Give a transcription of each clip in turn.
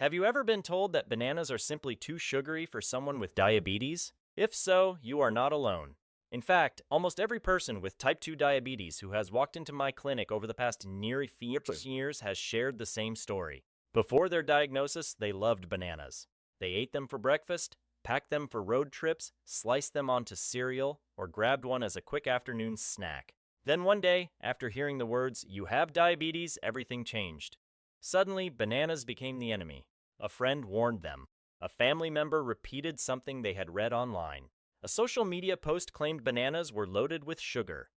Have you ever been told that bananas are simply too sugary for someone with diabetes? If so, you are not alone. In fact, almost every person with type 2 diabetes who has walked into my clinic over the past nearly 50 years has shared the same story. Before their diagnosis, they loved bananas. They ate them for breakfast, packed them for road trips, sliced them onto cereal, or grabbed one as a quick afternoon snack. Then one day, after hearing the words, "You have diabetes," everything changed. Suddenly, bananas became the enemy. A friend warned them. A family member repeated something they had read online. A social media post claimed bananas were loaded with sugar.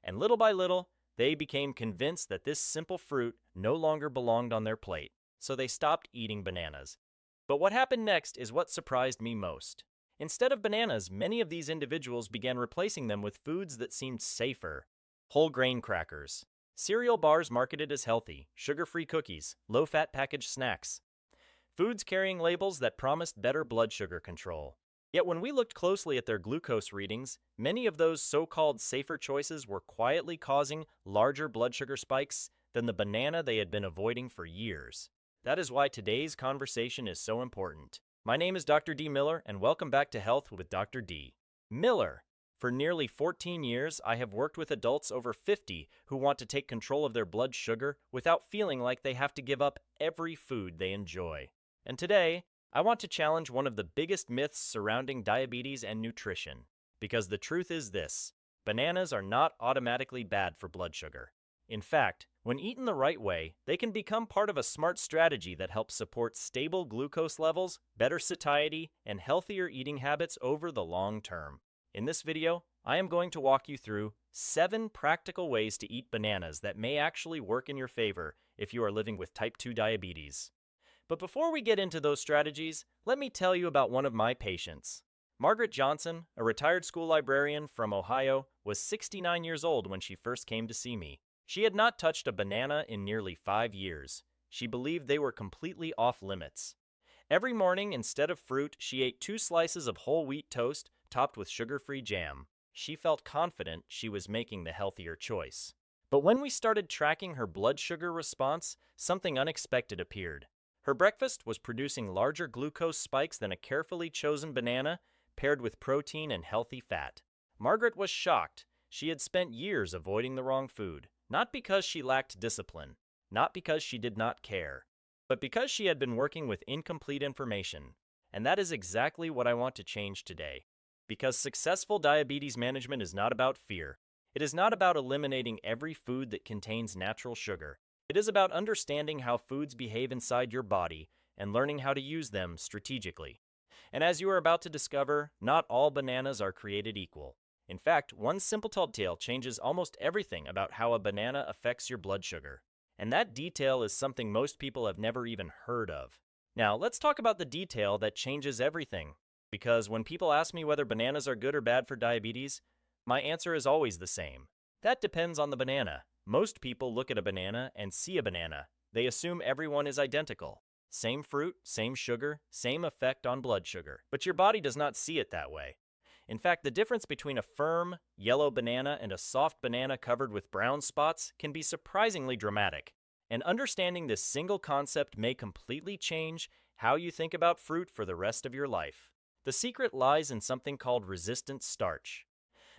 And little by little, they became convinced that this simple fruit no longer belonged on their plate, so they stopped eating bananas. But what happened next is what surprised me most. Instead of bananas, many of these individuals began replacing them with foods that seemed safer. Whole grain crackers, cereal bars marketed as healthy, sugar-free cookies, low-fat packaged snacks, foods carrying labels that promised better blood sugar control. Yet when we looked closely at their glucose readings, many of those so-called safer choices were quietly causing larger blood sugar spikes than the banana they had been avoiding for years. That is why today's conversation is so important. My name is Dr. D. Miller, and welcome back to Health with Dr. D. Miller. For nearly 14 years, I have worked with adults over 50 who want to take control of their blood sugar without feeling like they have to give up every food they enjoy. And today, I want to challenge one of the biggest myths surrounding diabetes and nutrition. Because the truth is this: bananas are not automatically bad for blood sugar. In fact, when eaten the right way, they can become part of a smart strategy that helps support stable glucose levels, better satiety, and healthier eating habits over the long term. In this video, I am going to walk you through 7 practical ways to eat bananas that may actually work in your favor if you are living with type 2 diabetes. But before we get into those strategies, let me tell you about one of my patients. Margaret Johnson, a retired school librarian from Ohio, was 69 years old when she first came to see me. She had not touched a banana in nearly 5 years. She believed they were completely off limits. Every morning, instead of fruit, she ate 2 slices of whole wheat toast topped with sugar-free jam. She felt confident she was making the healthier choice. But when we started tracking her blood sugar response, something unexpected appeared. Her breakfast was producing larger glucose spikes than a carefully chosen banana paired with protein and healthy fat. Margaret was shocked. She had spent years avoiding the wrong food, not because she lacked discipline, not because she did not care, but because she had been working with incomplete information. And that is exactly what I want to change today. Because successful diabetes management is not about fear. It is not about eliminating every food that contains natural sugar. It is about understanding how foods behave inside your body and learning how to use them strategically. And as you are about to discover, not all bananas are created equal. In fact, one simple detail changes almost everything about how a banana affects your blood sugar. And that detail is something most people have never even heard of. Now, let's talk about the detail that changes everything. Because when people ask me whether bananas are good or bad for diabetes, my answer is always the same. That depends on the banana. Most people look at a banana and see a banana. They assume everyone is identical. Same fruit, same sugar, same effect on blood sugar. But your body does not see it that way. In fact, the difference between a firm, yellow banana and a soft banana covered with brown spots can be surprisingly dramatic. And understanding this single concept may completely change how you think about fruit for the rest of your life. The secret lies in something called resistant starch.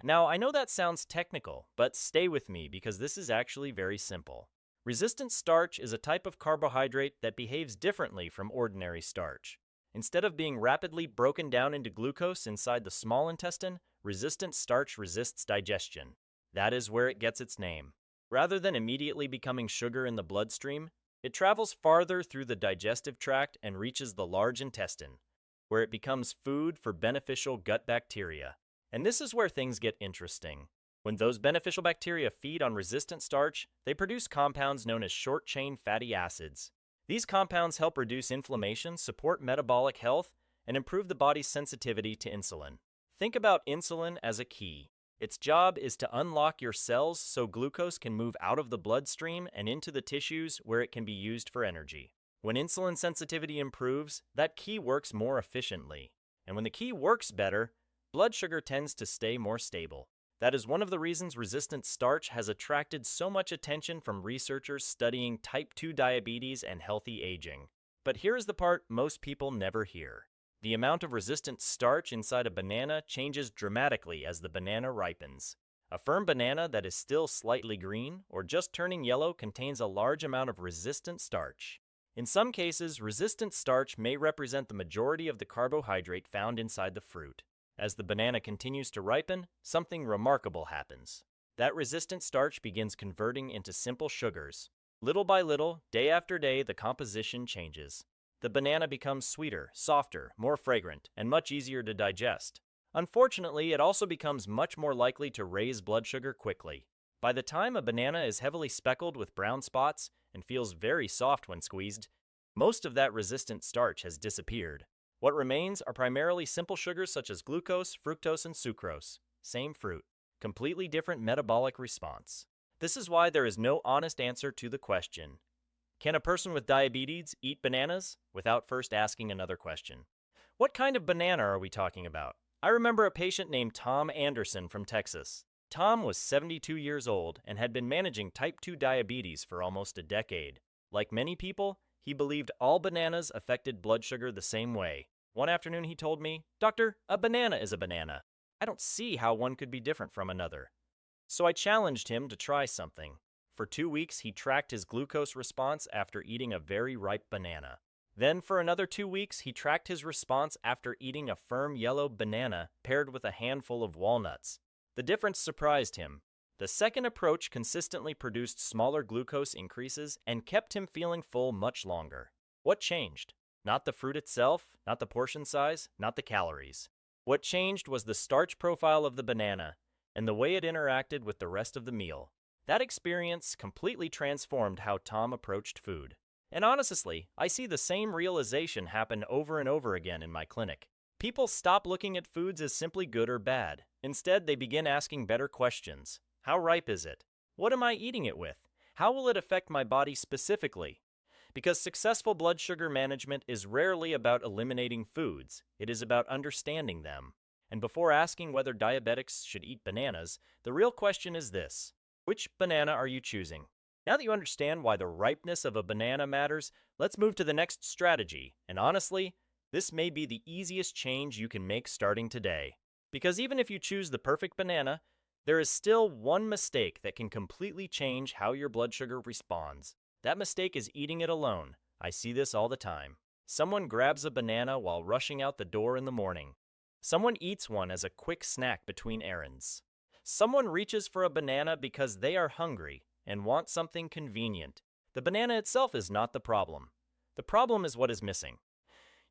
Now, I know that sounds technical, but stay with me because this is actually very simple. Resistant starch is a type of carbohydrate that behaves differently from ordinary starch. Instead of being rapidly broken down into glucose inside the small intestine, resistant starch resists digestion. That is where it gets its name. Rather than immediately becoming sugar in the bloodstream, it travels farther through the digestive tract and reaches the large intestine, where it becomes food for beneficial gut bacteria. And this is where things get interesting. When those beneficial bacteria feed on resistant starch, they produce compounds known as short-chain fatty acids. These compounds help reduce inflammation, support metabolic health, and improve the body's sensitivity to insulin. Think about insulin as a key. Its job is to unlock your cells so glucose can move out of the bloodstream and into the tissues where it can be used for energy. When insulin sensitivity improves, that key works more efficiently. And when the key works better, blood sugar tends to stay more stable. That is one of the reasons resistant starch has attracted so much attention from researchers studying type 2 diabetes and healthy aging. But here is the part most people never hear. The amount of resistant starch inside a banana changes dramatically as the banana ripens. A firm banana that is still slightly green or just turning yellow contains a large amount of resistant starch. In some cases, resistant starch may represent the majority of the carbohydrate found inside the fruit. As the banana continues to ripen, something remarkable happens. That resistant starch begins converting into simple sugars. Little by little, day after day, the composition changes. The banana becomes sweeter, softer, more fragrant, and much easier to digest. Unfortunately, it also becomes much more likely to raise blood sugar quickly. By the time a banana is heavily speckled with brown spots and feels very soft when squeezed, most of that resistant starch has disappeared. What remains are primarily simple sugars such as glucose, fructose, and sucrose. Same fruit, completely different metabolic response. This is why there is no honest answer to the question, can a person with diabetes eat bananas? Without first asking another question. What kind of banana are we talking about? I remember a patient named Tom Anderson from Texas. Tom was 72 years old and had been managing type 2 diabetes for almost a decade. Like many people, he believed all bananas affected blood sugar the same way. One afternoon he told me, "Doctor, a banana is a banana. I don't see how one could be different from another." So I challenged him to try something. For 2 weeks, he tracked his glucose response after eating a very ripe banana. Then for another 2 weeks, he tracked his response after eating a firm yellow banana paired with a handful of walnuts. The difference surprised him. The second approach consistently produced smaller glucose increases and kept him feeling full much longer. What changed? Not the fruit itself, not the portion size, not the calories. What changed was the starch profile of the banana and the way it interacted with the rest of the meal. That experience completely transformed how Tom approached food. And honestly, I see the same realization happen over and over again in my clinic. People stop looking at foods as simply good or bad. Instead, they begin asking better questions. How ripe is it? What am I eating it with? How will it affect my body specifically? Because successful blood sugar management is rarely about eliminating foods. It is about understanding them. And before asking whether diabetics should eat bananas, the real question is this. Which banana are you choosing? Now that you understand why the ripeness of a banana matters, let's move to the next strategy. And honestly, this may be the easiest change you can make starting today. Because even if you choose the perfect banana, there is still one mistake that can completely change how your blood sugar responds. That mistake is eating it alone. I see this all the time. Someone grabs a banana while rushing out the door in the morning. Someone eats one as a quick snack between errands. Someone reaches for a banana because they are hungry and want something convenient. The banana itself is not the problem. The problem is what is missing.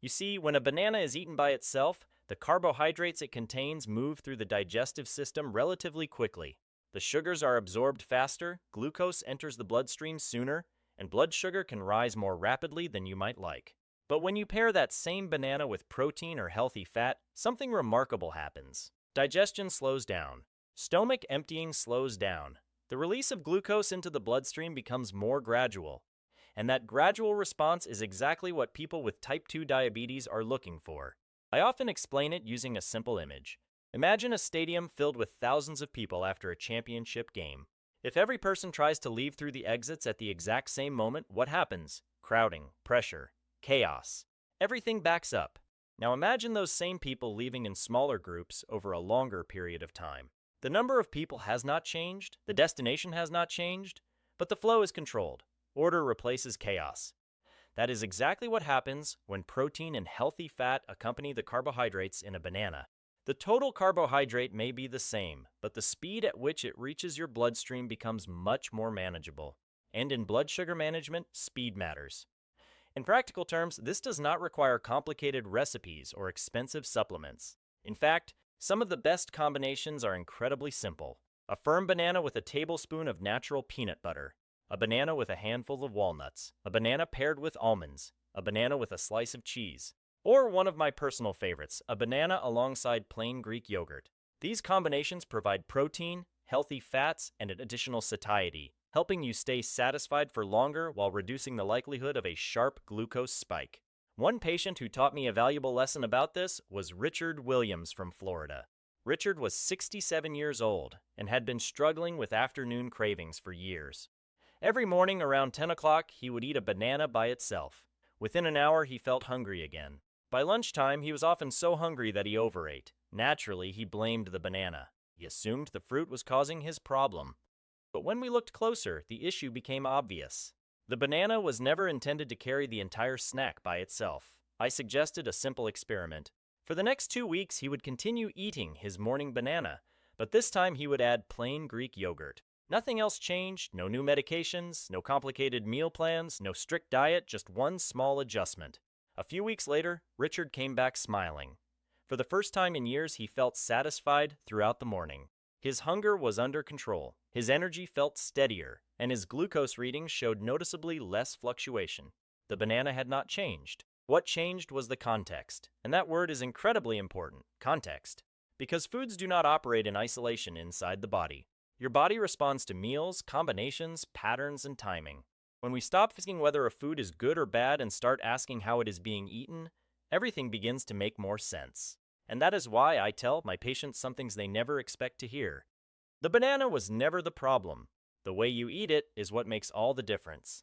You see, when a banana is eaten by itself, the carbohydrates it contains move through the digestive system relatively quickly. The sugars are absorbed faster, glucose enters the bloodstream sooner, and blood sugar can rise more rapidly than you might like. But when you pair that same banana with protein or healthy fat, something remarkable happens. Digestion slows down. Stomach emptying slows down. The release of glucose into the bloodstream becomes more gradual. And that gradual response is exactly what people with type 2 diabetes are looking for. I often explain it using a simple image. Imagine a stadium filled with thousands of people after a championship game. If every person tries to leave through the exits at the exact same moment, what happens? Crowding, pressure, chaos. Everything backs up. Now imagine those same people leaving in smaller groups over a longer period of time. The number of people has not changed, the destination has not changed, but the flow is controlled. Order replaces chaos. That is exactly what happens when protein and healthy fat accompany the carbohydrates in a banana. The total carbohydrate may be the same, but the speed at which it reaches your bloodstream becomes much more manageable. And in blood sugar management, speed matters. In practical terms, this does not require complicated recipes or expensive supplements. In fact, some of the best combinations are incredibly simple. A firm banana with a tablespoon of natural peanut butter. A banana with a handful of walnuts. A banana paired with almonds. A banana with a slice of cheese. Or one of my personal favorites, a banana alongside plain Greek yogurt. These combinations provide protein, healthy fats, and an additional satiety, helping you stay satisfied for longer while reducing the likelihood of a sharp glucose spike. One patient who taught me a valuable lesson about this was Richard Williams from Florida. Richard was 67 years old and had been struggling with afternoon cravings for years. Every morning around 10 o'clock, he would eat a banana by itself. Within an hour, he felt hungry again. By lunchtime, he was often so hungry that he overate. Naturally, he blamed the banana. He assumed the fruit was causing his problem. But when we looked closer, the issue became obvious. The banana was never intended to carry the entire snack by itself. I suggested a simple experiment. For the next 2 weeks, he would continue eating his morning banana, but this time he would add plain Greek yogurt. Nothing else changed, no new medications, no complicated meal plans, no strict diet, just one small adjustment. A few weeks later, Richard came back smiling. For the first time in years, he felt satisfied throughout the morning. His hunger was under control, his energy felt steadier, and his glucose readings showed noticeably less fluctuation. The banana had not changed. What changed was the context, and that word is incredibly important, context, because foods do not operate in isolation inside the body. Your body responds to meals, combinations, patterns, and timing. When we stop asking whether a food is good or bad and start asking how it is being eaten, everything begins to make more sense. And that is why I tell my patients some things they never expect to hear. The banana was never the problem. The way you eat it is what makes all the difference.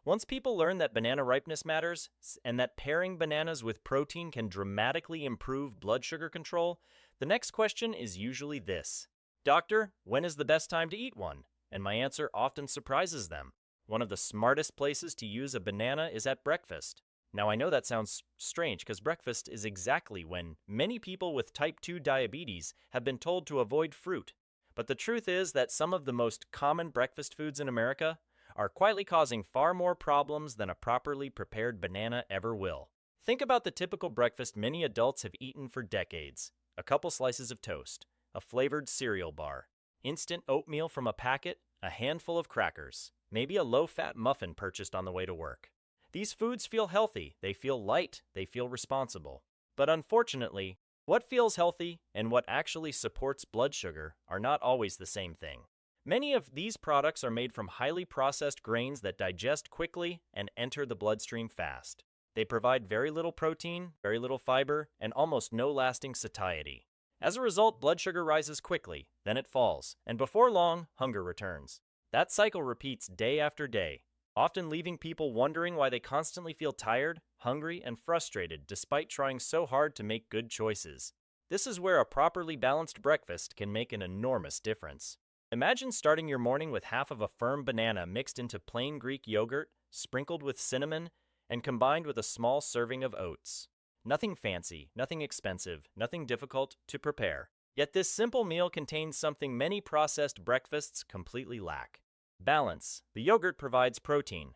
Once people learn that banana ripeness matters, and that pairing bananas with protein can dramatically improve blood sugar control, the next question is usually this: "Doctor, when is the best time to eat one?" And my answer often surprises them. One of the smartest places to use a banana is at breakfast. Now I know that sounds strange because breakfast is exactly when many people with type 2 diabetes have been told to avoid fruit. But the truth is that some of the most common breakfast foods in America are quietly causing far more problems than a properly prepared banana ever will. Think about the typical breakfast many adults have eaten for decades: a couple slices of toast, a flavored cereal bar, instant oatmeal from a packet, a handful of crackers, maybe a low-fat muffin purchased on the way to work. These foods feel healthy, they feel light, they feel responsible. But unfortunately, what feels healthy and what actually supports blood sugar are not always the same thing. Many of these products are made from highly processed grains that digest quickly and enter the bloodstream fast. They provide very little protein, very little fiber, and almost no lasting satiety. As a result, blood sugar rises quickly, then it falls, and before long, hunger returns. That cycle repeats day after day, often leaving people wondering why they constantly feel tired, hungry, and frustrated despite trying so hard to make good choices. This is where a properly balanced breakfast can make an enormous difference. Imagine starting your morning with half of a firm banana mixed into plain Greek yogurt, sprinkled with cinnamon, and combined with a small serving of oats. Nothing fancy, nothing expensive, nothing difficult to prepare. Yet this simple meal contains something many processed breakfasts completely lack: balance. The yogurt provides protein.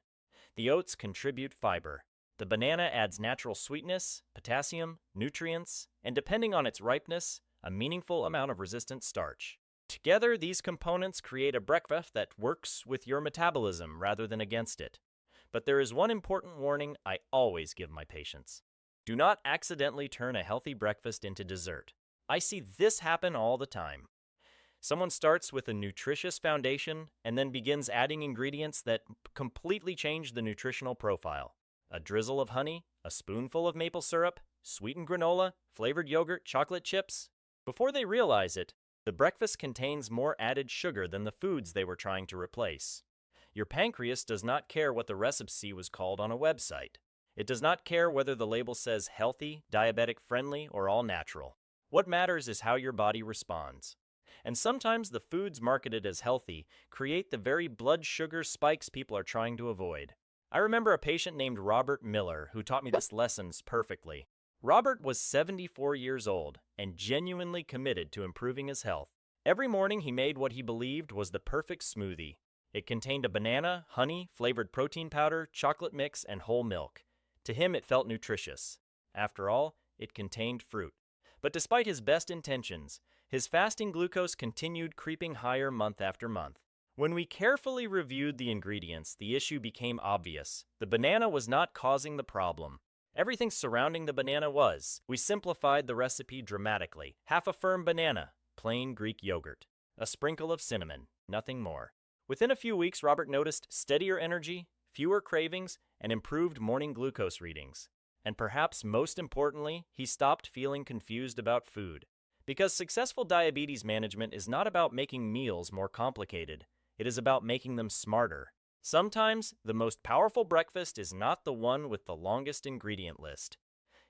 The oats contribute fiber. The banana adds natural sweetness, potassium, nutrients, and depending on its ripeness, a meaningful amount of resistant starch. Together, these components create a breakfast that works with your metabolism rather than against it. But there is one important warning I always give my patients: do not accidentally turn a healthy breakfast into dessert. I see this happen all the time. Someone starts with a nutritious foundation and then begins adding ingredients that completely change the nutritional profile. A drizzle of honey, a spoonful of maple syrup, sweetened granola, flavored yogurt, chocolate chips. Before they realize it, the breakfast contains more added sugar than the foods they were trying to replace. Your pancreas does not care what the recipe was called on a website. It does not care whether the label says healthy, diabetic friendly, or all natural. What matters is how your body responds. And sometimes the foods marketed as healthy create the very blood sugar spikes people are trying to avoid. I remember a patient named Robert Miller who taught me this lesson perfectly. Robert was 74 years old and genuinely committed to improving his health. Every morning he made what he believed was the perfect smoothie. It contained a banana, honey, flavored protein powder, chocolate mix, and whole milk. To him it felt nutritious. After all, it contained fruit. But despite his best intentions, his fasting glucose continued creeping higher month after month. When we carefully reviewed the ingredients, the issue became obvious. The banana was not causing the problem. Everything surrounding the banana was. We simplified the recipe dramatically. Half a firm banana, plain Greek yogurt, a sprinkle of cinnamon, nothing more. Within a few weeks, Robert noticed steadier energy, fewer cravings, and improved morning glucose readings. And perhaps most importantly, he stopped feeling confused about food. Because successful diabetes management is not about making meals more complicated. It is about making them smarter. Sometimes the most powerful breakfast is not the one with the longest ingredient list.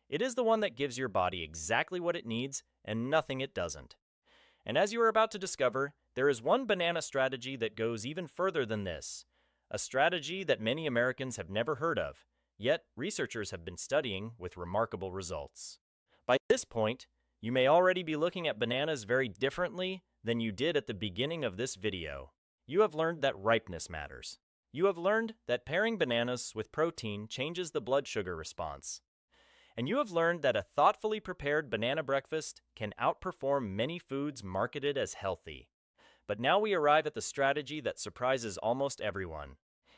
It is the one that gives your body exactly what it needs and nothing it doesn't. And as you are about to discover, there is one banana strategy that goes even further than this. A strategy that many Americans have never heard of, yet researchers have been studying with remarkable results. By this point, you may already be looking at bananas very differently than you did at the beginning of this video. You have learned that ripeness matters. You have learned that pairing bananas with protein changes the blood sugar response. And you have learned that a thoughtfully prepared banana breakfast can outperform many foods marketed as healthy. But now we arrive at the strategy that surprises almost everyone.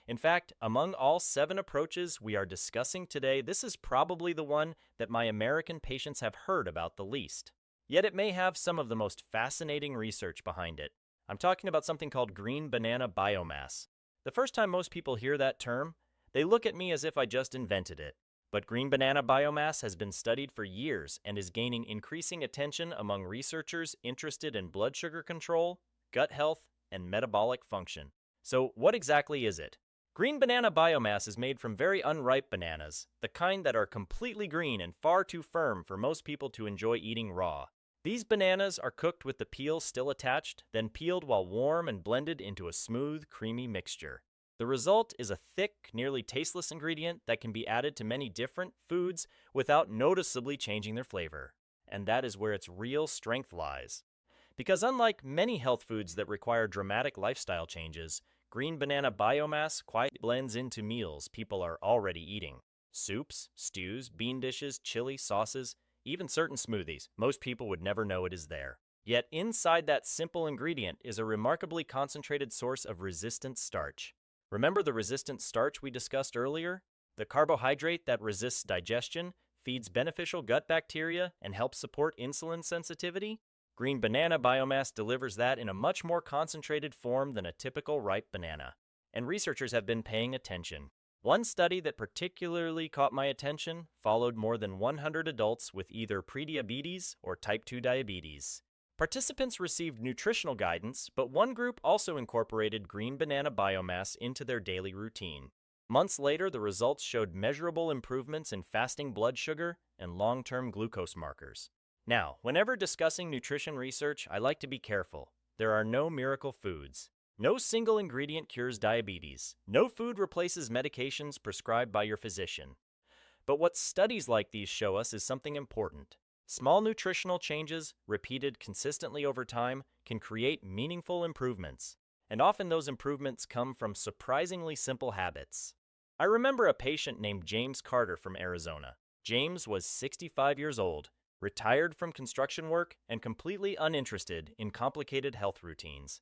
In fact, among all 7 approaches we are discussing today, this is probably the one that my American patients have heard about the least. Yet it may have some of the most fascinating research behind it. I'm talking about something called green banana biomass. The first time most people hear that term, they look at me as if I just invented it. But green banana biomass has been studied for years and is gaining increasing attention among researchers interested in blood sugar control, gut health, and metabolic function. So what exactly is it? Green banana biomass is made from very unripe bananas, the kind that are completely green and far too firm for most people to enjoy eating raw. These bananas are cooked with the peel still attached, then peeled while warm and blended into a smooth, creamy mixture. The result is a thick, nearly tasteless ingredient that can be added to many different foods without noticeably changing their flavor. And that is where its real strength lies. Because unlike many health foods that require dramatic lifestyle changes, green banana biomass quietly blends into meals people are already eating. Soups, stews, bean dishes, chili, sauces, even certain smoothies. Most people would never know it is there. Yet inside that simple ingredient is a remarkably concentrated source of resistant starch. Remember the resistant starch we discussed earlier? The carbohydrate that resists digestion, feeds beneficial gut bacteria, and helps support insulin sensitivity? Green banana biomass delivers that in a much more concentrated form than a typical ripe banana. And researchers have been paying attention. One study that particularly caught my attention followed more than 100 adults with either prediabetes or type 2 diabetes. Participants received nutritional guidance, but one group also incorporated green banana biomass into their daily routine. Months later, the results showed measurable improvements in fasting blood sugar and long-term glucose markers. Now, whenever discussing nutrition research, I like to be careful. There are no miracle foods. No single ingredient cures diabetes. No food replaces medications prescribed by your physician. But what studies like these show us is something important. Small nutritional changes, repeated consistently over time, can create meaningful improvements. And often those improvements come from surprisingly simple habits. I remember a patient named James Carter from Arizona. James was 65 years old, retired from construction work, and completely uninterested in complicated health routines.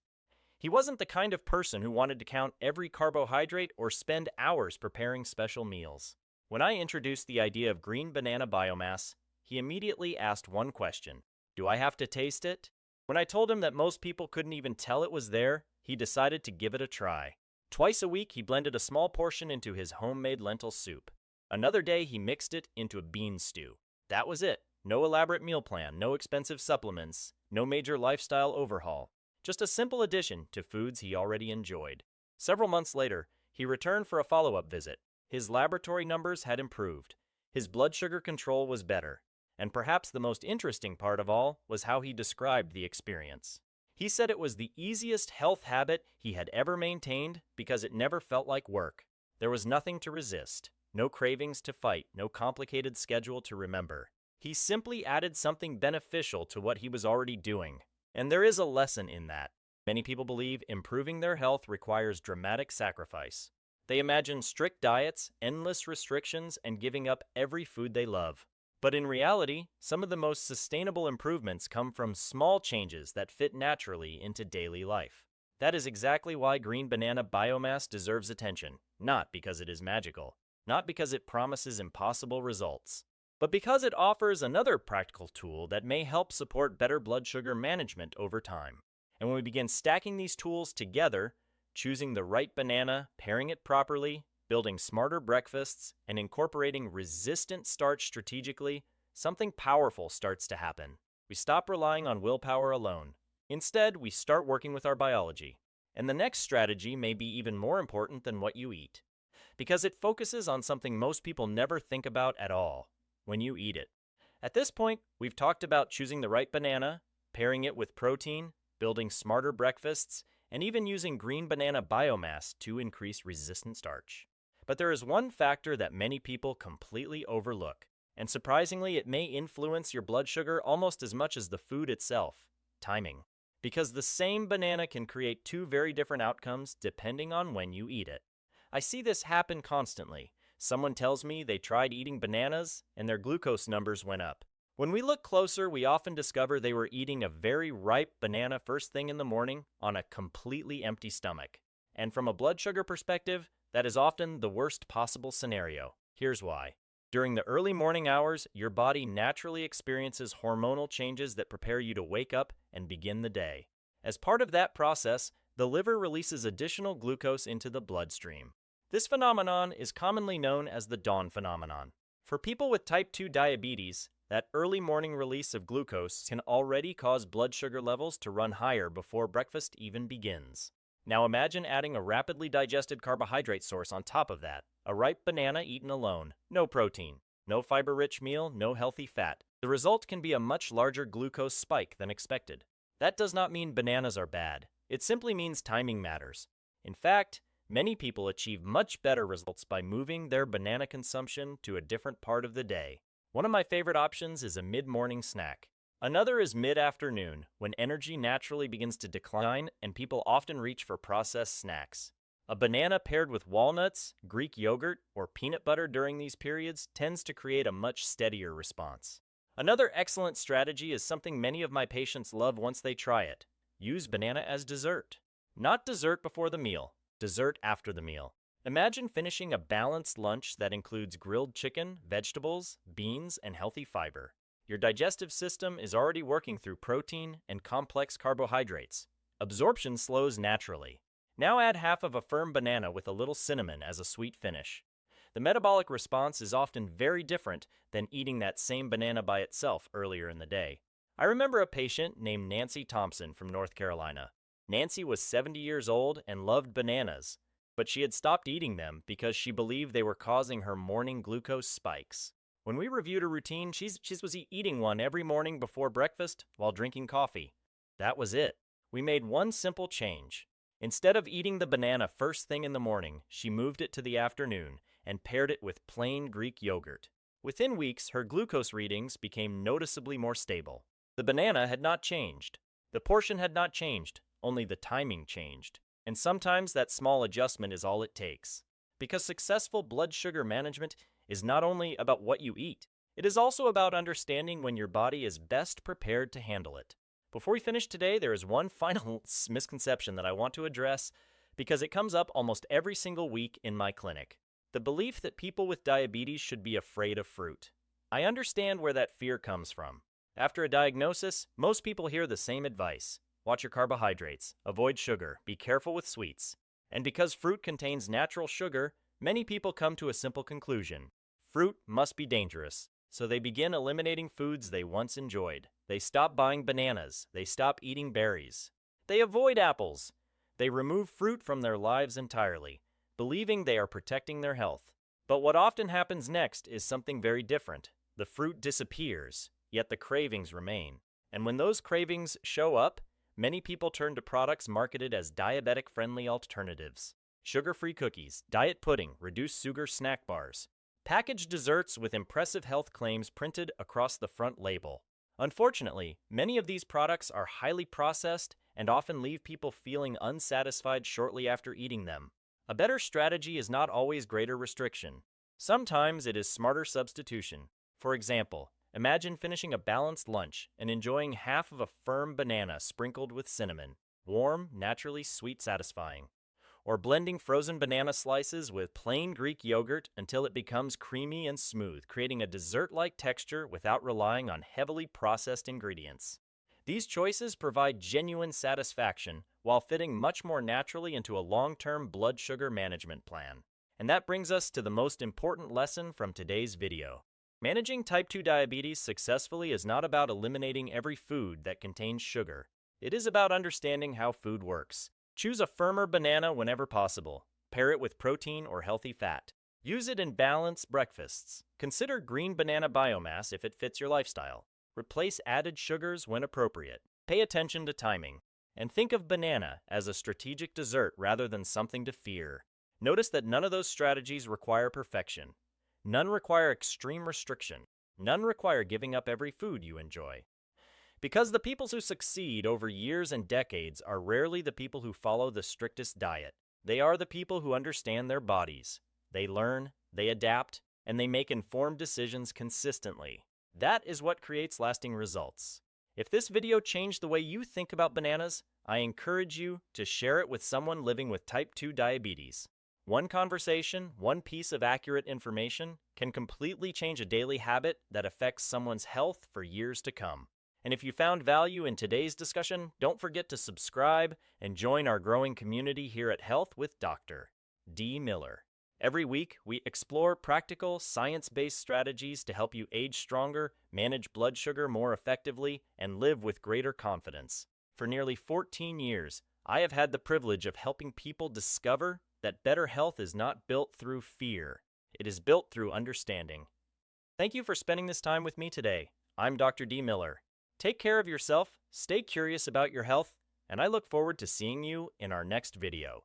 He wasn't the kind of person who wanted to count every carbohydrate or spend hours preparing special meals. When I introduced the idea of green banana biomass, he immediately asked one question: do I have to taste it? When I told him that most people couldn't even tell it was there, he decided to give it a try. Twice a week, he blended a small portion into his homemade lentil soup. Another day, he mixed it into a bean stew. That was it. No elaborate meal plan, no expensive supplements, no major lifestyle overhaul. Just a simple addition to foods he already enjoyed. Several months later, he returned for a follow-up visit. His laboratory numbers had improved. His blood sugar control was better. And perhaps the most interesting part of all was how he described the experience. He said it was the easiest health habit he had ever maintained because it never felt like work. There was nothing to resist, no cravings to fight, no complicated schedule to remember. He simply added something beneficial to what he was already doing. And there is a lesson in that. Many people believe improving their health requires dramatic sacrifice. They imagine strict diets, endless restrictions, and giving up every food they love. But in reality, some of the most sustainable improvements come from small changes that fit naturally into daily life. That is exactly why green banana biomass deserves attention, not because it is magical, not because it promises impossible results, but because it offers another practical tool that may help support better blood sugar management over time. And when we begin stacking these tools together, choosing the right banana, pairing it properly, building smarter breakfasts, and incorporating resistant starch strategically, something powerful starts to happen. We stop relying on willpower alone. Instead, we start working with our biology. And the next strategy may be even more important than what you eat, because it focuses on something most people never think about at all: when you eat it. At this point, we've talked about choosing the right banana, pairing it with protein, building smarter breakfasts, and even using green banana biomass to increase resistant starch. But there is one factor that many people completely overlook, and surprisingly, it may influence your blood sugar almost as much as the food itself: timing. Because the same banana can create two very different outcomes depending on when you eat it. I see this happen constantly. Someone tells me they tried eating bananas and their glucose numbers went up. When we look closer, we often discover they were eating a very ripe banana first thing in the morning on a completely empty stomach. And from a blood sugar perspective, that is often the worst possible scenario. Here's why. During the early morning hours, your body naturally experiences hormonal changes that prepare you to wake up and begin the day. As part of that process, the liver releases additional glucose into the bloodstream. This phenomenon is commonly known as the dawn phenomenon. For people with type 2 diabetes, that early morning release of glucose can already cause blood sugar levels to run higher before breakfast even begins. Now imagine adding a rapidly digested carbohydrate source on top of that: a ripe banana eaten alone. No protein, no fiber-rich meal, no healthy fat. The result can be a much larger glucose spike than expected. That does not mean bananas are bad. It simply means timing matters. In fact, many people achieve much better results by moving their banana consumption to a different part of the day. One of my favorite options is a mid-morning snack. Another is mid-afternoon, when energy naturally begins to decline and people often reach for processed snacks. A banana paired with walnuts, Greek yogurt, or peanut butter during these periods tends to create a much steadier response. Another excellent strategy is something many of my patients love once they try it: use banana as dessert. Not dessert before the meal, dessert after the meal. Imagine finishing a balanced lunch that includes grilled chicken, vegetables, beans, and healthy fiber. Your digestive system is already working through protein and complex carbohydrates. Absorption slows naturally. Now add half of a firm banana with a little cinnamon as a sweet finish. The metabolic response is often very different than eating that same banana by itself earlier in the day. I remember a patient named Nancy Thompson from North Carolina. Nancy was 70 years old and loved bananas, but she had stopped eating them because she believed they were causing her morning glucose spikes. When we reviewed her routine, she was eating one every morning before breakfast while drinking coffee. That was it. We made one simple change. Instead of eating the banana first thing in the morning, she moved it to the afternoon and paired it with plain Greek yogurt. Within weeks, her glucose readings became noticeably more stable. The banana had not changed. The portion had not changed, only the timing changed. And sometimes that small adjustment is all it takes. Because successful blood sugar management is not only about what you eat, it is also about understanding when your body is best prepared to handle it. Before we finish today, there is one final misconception that I want to address because it comes up almost every single week in my clinic: the belief that people with diabetes should be afraid of fruit. I understand where that fear comes from. After a diagnosis, most people hear the same advice: watch your carbohydrates, avoid sugar, be careful with sweets. And because fruit contains natural sugar, many people come to a simple conclusion: fruit must be dangerous. So they begin eliminating foods they once enjoyed. They stop buying bananas. They stop eating berries. They avoid apples. They remove fruit from their lives entirely, believing they are protecting their health. But what often happens next is something very different. The fruit disappears, yet the cravings remain. And when those cravings show up, many people turn to products marketed as diabetic-friendly alternatives: sugar-free cookies, diet pudding, reduced sugar snack bars, packaged desserts with impressive health claims printed across the front label. Unfortunately, many of these products are highly processed and often leave people feeling unsatisfied shortly after eating them. A better strategy is not always greater restriction. Sometimes it is smarter substitution. For example, imagine finishing a balanced lunch and enjoying half of a firm banana sprinkled with cinnamon, warm, naturally sweet, satisfying. Or blending frozen banana slices with plain Greek yogurt until it becomes creamy and smooth, creating a dessert-like texture without relying on heavily processed ingredients. These choices provide genuine satisfaction while fitting much more naturally into a long-term blood sugar management plan. And that brings us to the most important lesson from today's video. Managing type 2 diabetes successfully is not about eliminating every food that contains sugar. It is about understanding how food works, Choose a firmer banana whenever possible. Pair it with protein or healthy fat. Use it in balanced breakfasts. Consider green banana biomass if it fits your lifestyle. Replace added sugars when appropriate. Pay attention to timing. And think of banana as a strategic dessert rather than something to fear. Notice that none of those strategies require perfection. None require extreme restriction. None require giving up every food you enjoy. Because the people who succeed over years and decades are rarely the people who follow the strictest diet. They are the people who understand their bodies. They learn, they adapt, and they make informed decisions consistently. That is what creates lasting results. If this video changed the way you think about bananas, I encourage you to share it with someone living with type 2 diabetes. One conversation, one piece of accurate information can completely change a daily habit that affects someone's health for years to come. And if you found value in today's discussion, don't forget to subscribe and join our growing community here at Health with Dr. D. Miller. Every week, we explore practical, science-based strategies to help you age stronger, manage blood sugar more effectively, and live with greater confidence. For nearly 14 years, I have had the privilege of helping people discover that better health is not built through fear. It is built through understanding. Thank you for spending this time with me today. I'm Dr. D. Miller. Take care of yourself, stay curious about your health, and I look forward to seeing you in our next video.